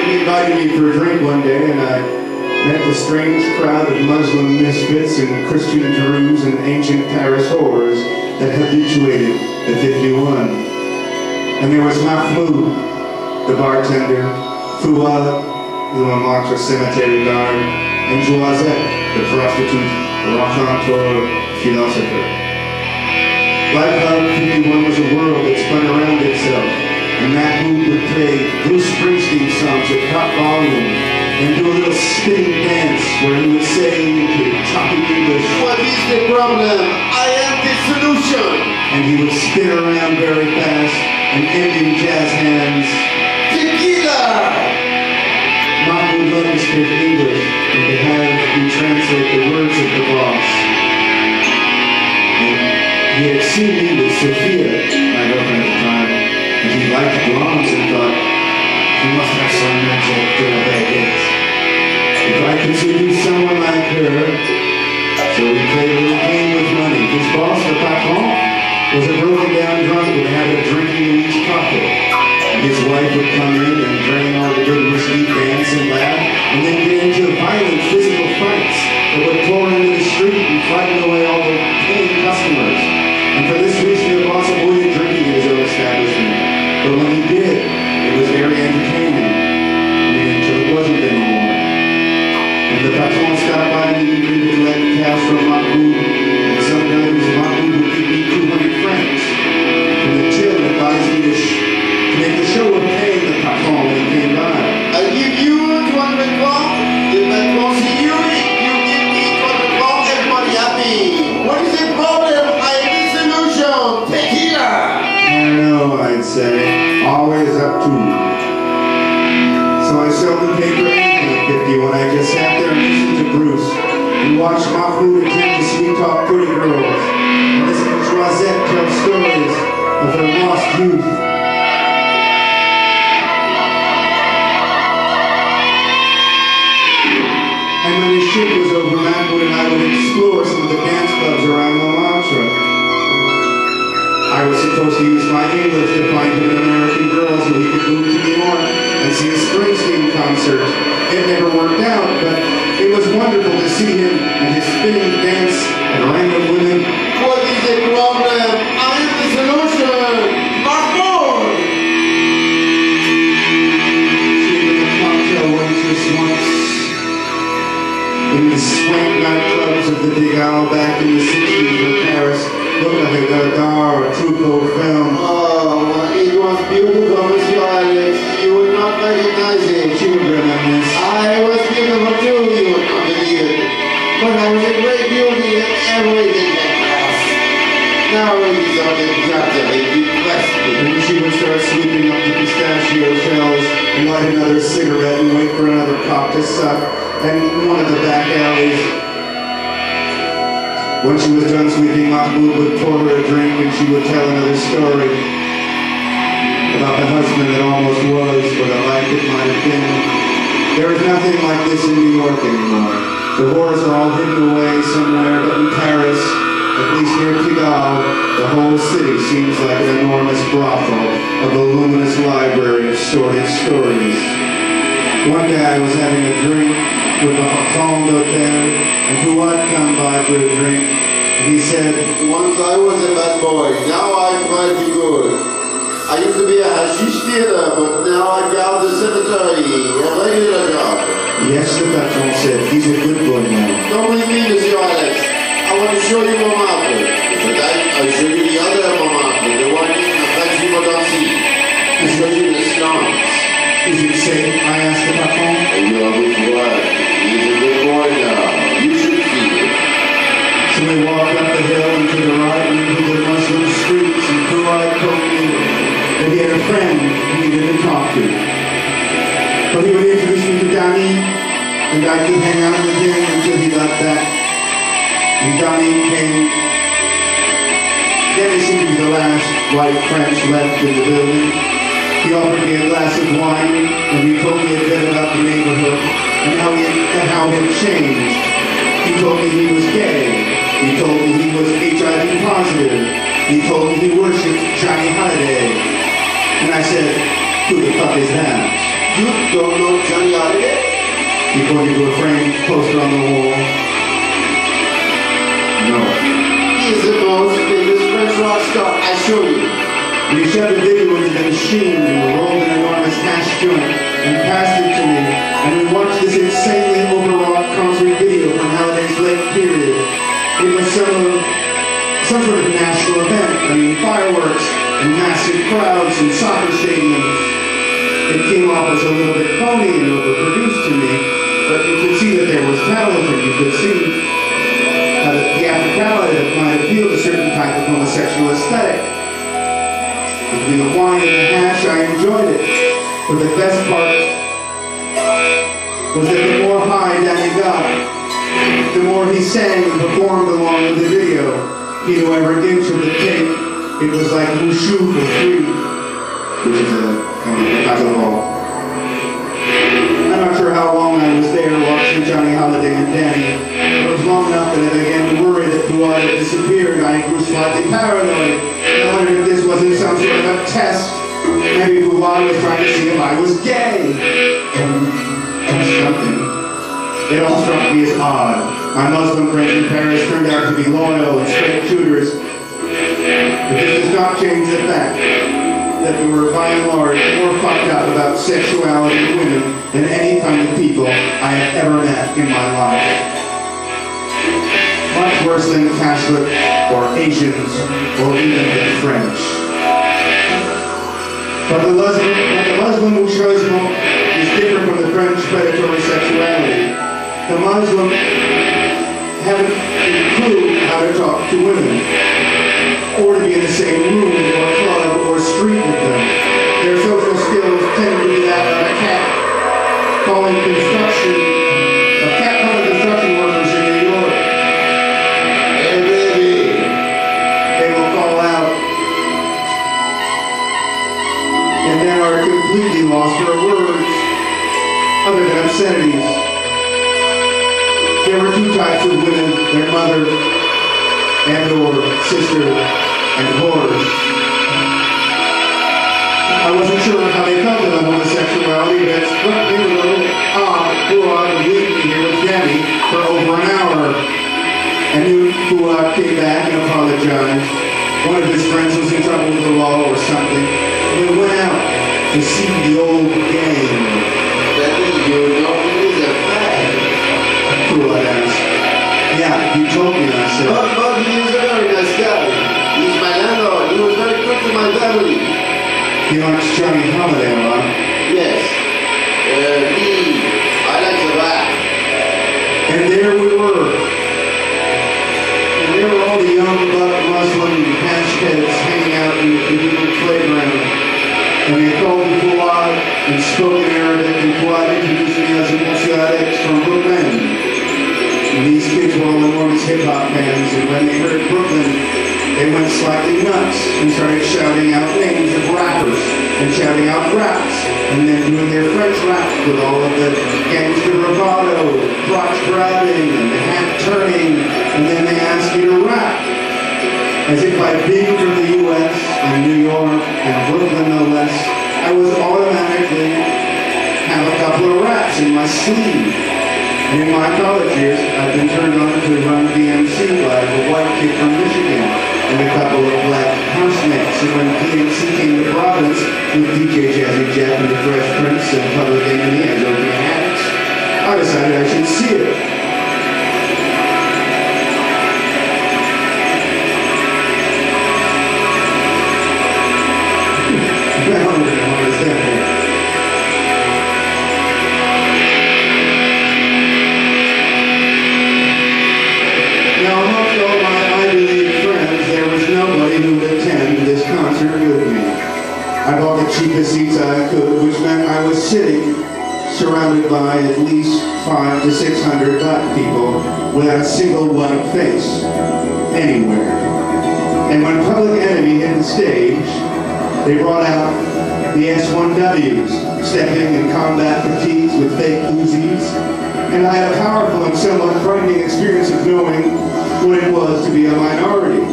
he invited me for a drink one day, and I met the strange crowd of Muslim misfits and Christian Jews and ancient Paris whores that habituated the 51. And there was Mahmoud, the bartender, Fouad, the Montmartre cemetery guard, and Joisette, the prostitute, raconteur, philosopher. Like how 51 was a world that spun around itself, and Mahmoud would play Bruce Springsteen songs at top volume and do a little spinning dance where he would say in choppy English, "What is the problem? I am the solution." And he would spin around very fast and end in jazz hands, "Tequila!" Mahmoud loved to speak English and to have him translate the words of the boss. And he had seen me with Sophia, my girlfriend at the time, and he liked blondes and thought, he must have some mental diabetes. If I could seduce someone like her, so we played a little game with money. His boss, the patron, was a broken down drunk with a habit of drinking in each pocket. His wife would come in and drain all the good whiskey, dance and laugh, and then get into violent physical fights that would pour into the street and frighten away all the paying customers. And for this reason, the boss avoided drinking in his own establishment. But when he did, it was very entertaining. I mean, until it wasn't anymore. And the patron stopped by me and he would collect cash from Mahmoud, and sometimes Mahmoud would give me 200 francs. And the till advised me to make the show of paying the patron when he came by. I give you 200 francs. The patron see you give me 200 francs, everybody happy. What is the problem? I have the solution. Tequila. I know, I'd say. Always up to you. So I seldom paid for anything at 51. I just sat there and listened to Bruce and watched Mahmoud attempt to sweet talk pretty girls and listen to Joisette tell stories of her lost youth. And when his shift was over, Mahmoud and I would explore some of the dance clubs around Montmartre. I was supposed to use my English to find him an American girl so he could move to New York and see a Springsteen concert. It never worked out, but it was wonderful to see him and his spinning dance and random women. What is the problem? I am the solution! Mahmoud! She was a cocktail waitress once in the swank nightclubs of the Big Owl back in the 60s in Paris. Looked like a Godard or Truffaut film. Oh, it was beautiful, Monsieur Alex. You would not recognize it. You would remember this. I was beautiful too, you would not believe it. But I was a great beauty in everything in class. Now it is on the exaggerate, depressed me. And she would start sweeping up the pistachio shells and light another cigarette and wait for another cock to suck. And one of the back alleys. When she was done sweeping, Mahmoud would pour her a drink and she would tell another story about the husband that almost was, or the life it might have been. There is nothing like this in New York anymore. The whores are all hidden away somewhere, but in Paris, at least near Pigalle, the whole city seems like an enormous brothel, a voluminous library of sordid stories. One day I was having a drink with a patron d'hotel, and Fouad come by for a drink, and he said, "Once I was a bad boy, now I try to be good. I used to be a hashish dealer, but now I guard the cemetery, a regular job." Yes, the patron said, "He's a good boy now." "Don't believe me, Monsieur Alex. I want to show you Montmartre. But I'll show you the other Montmartre, the one in the French Montmartre. I'll show you the slums." "Is it safe?" I asked the patron. "You are with what? He's a good boy now. You should see it." So we walked up the hill and to the right and into the Muslim streets, and Fouad told me that he had a friend he needed to talk to. But he would introduce me to Danny, and I could hang out with him until he got back. And Danny came. Danny seemed to be the last white French left in the building. He offered me a glass of wine, and he told me a bit about the neighborhood and how it had changed. He told me he was gay. He told me he was HIV positive. He told me he worshipped Johnny Holiday. And I said, "Who the fuck is that?" You don't know Johnny Holiday? He pointed to a framed poster on the wall. No. He's the most famous French rock star. I show you. We shoved a video into the machine and rolled an enormous hash joint and passed it to me, and we watched this insanely overwrought concert video from Halliday's late period. It was some sort of national event. I mean, fireworks and massive crowds and soccer stadiums. It came off as a little bit phony and overproduced to me, but you could see that there was talent, and you could see how the theatricality that might appeal to certain type of homosexual aesthetic. Between the wine and the hash, I enjoyed it. But the best part was that the more high Danny got, the more he sang and performed along with the video. He knew every inch of the tape. It was like Wushu for free, which is a alcohol. I'm not sure how long I was there watching Johnny Holiday and Danny. It was long enough that I began to worry that Fuad had disappeared. I grew slightly paranoid. I wondered if this wasn't some sort of a test. Maybe Fuad was trying to see if I was gay. Something. It all struck me as odd. My Muslim friends in Paris turned out to be loyal and straight shooters. But this does not change the fact that we were, by and large, more fucked up about sexuality in women than any kind of people I have ever met in my life. Much worse than Catholic or Asians or even the French. But the Muslim boucherismo is different from the French predatory sexuality. The Muslim haven't a clue how to talk to women, or to be in the same room or club or street with them. Their social skills tend to be that of a cat calling construction workers in New York. Hey, baby. They will call out and then are completely lost for words other than obscenities. There were two types of women, their mother and or sister and whores. I wasn't sure how they felt about homosexuality, but it struck me a little odd. Fuad would leave me here with Danny for over an hour. I knew Fuad came back and apologized. One of his friends was in trouble with the law or something. And we went out to see the old gang. That means you don't use a fag. Fuad asked. Yeah, you told me, I said. But he is a very nice guy. He's my landlord. He was very good to my family. He likes Johnny Holiday a lot. Yes. I like the rap. And there we were. And there were all the young buck Muslim hashheads hanging out in the communal playground. And they called me Fuad and spoke in Arabic, and Fuad introduced me as a Monsieur Alex from Brooklyn. And these kids were all enormous hip-hop fans, and when they heard Brooklyn, they went slightly nuts and started shouting out names of rappers and shouting out raps and then doing their French rap with all of the gangster bravado, crotch grabbing and the hat turning, and then they asked me to rap. As if I'd been from the US and New York and Brooklyn no less, I was automatically have a couple of raps in my sleeve. And in my college years, I've been turned on to run DMC by a white kid from Michigan and a couple of black housemates. And when DMC came to Providence with DJ Jazzy Jeff and the Fresh Prince and Public Enemy as opening acts, I decided I should see it. I don't know what is that for. Now, amongst all my Ivy League friends, there was nobody who would attend this concert with me. I bought the cheapest seats I could, which meant I was sitting surrounded by at least 500 to 600 black people without a single white face anywhere. And when Public Enemy hit the stage, they brought out the S1Ws, stepping in combat fatigues with fake Uzis, and I had a powerful and somewhat frightening experience of knowing what it was to be a minority.